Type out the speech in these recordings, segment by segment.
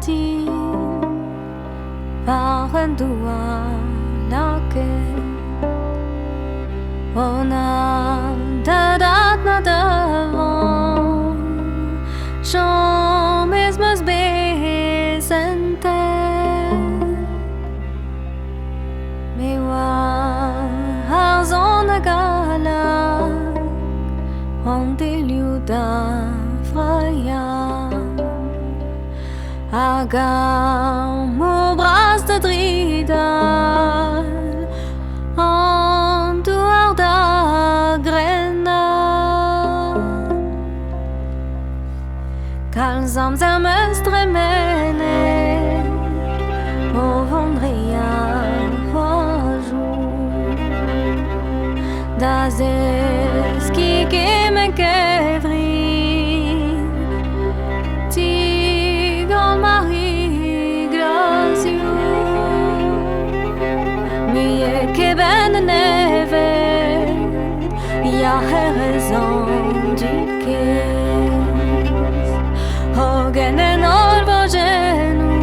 dit par un douar lakaet. On a de date na devant chant mesmes besente me wa arzon a gala on deliu da fraya aga mo bras de Diridollou en douar da grena calzam zemstremene o vondria Pozioù das eski que me quevri ti gon mari glaciou mi e que neved ya raison du kes Hogen olvo genou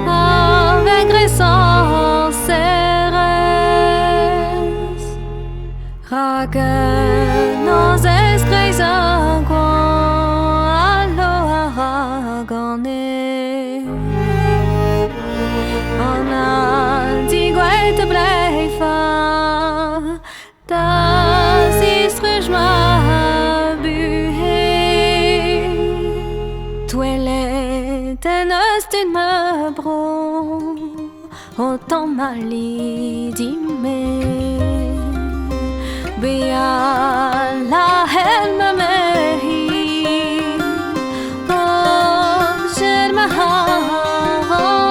avec les Sorserez ragen nos escreis allo aragone on a diguet bleifa das ist rrangements toilette nestin me bro autant malidime bia la helme mehi oh j'ai me harante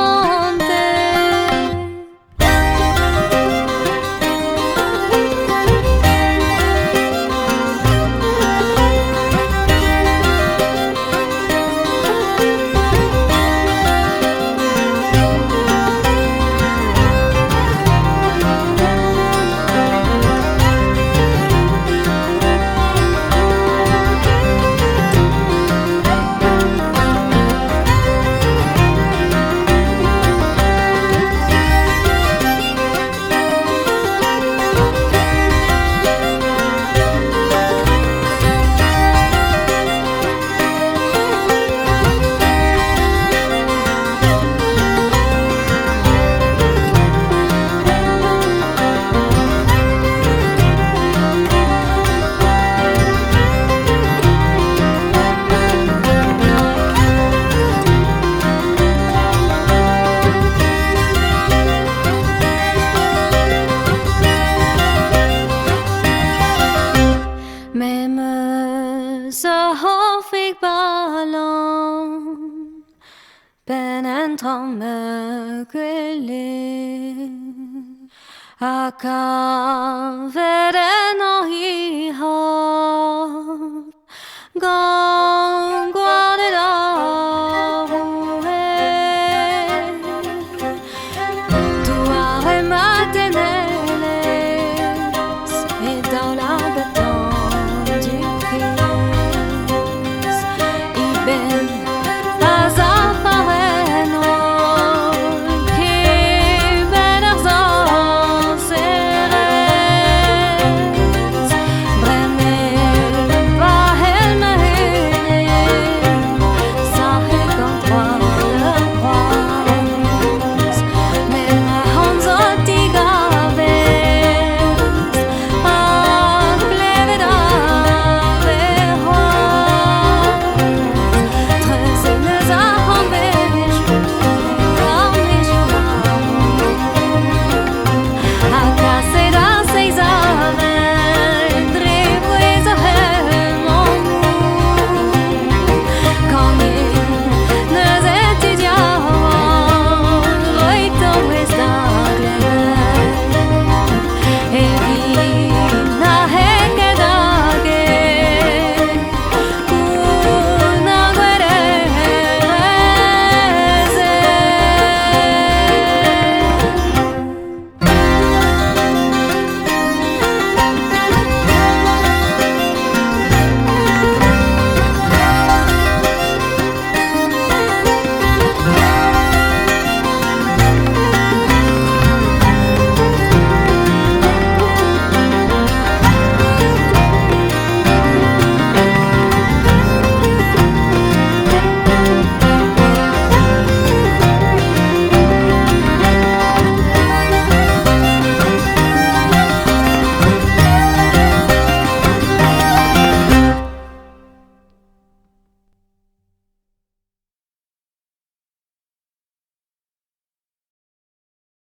me quelle aka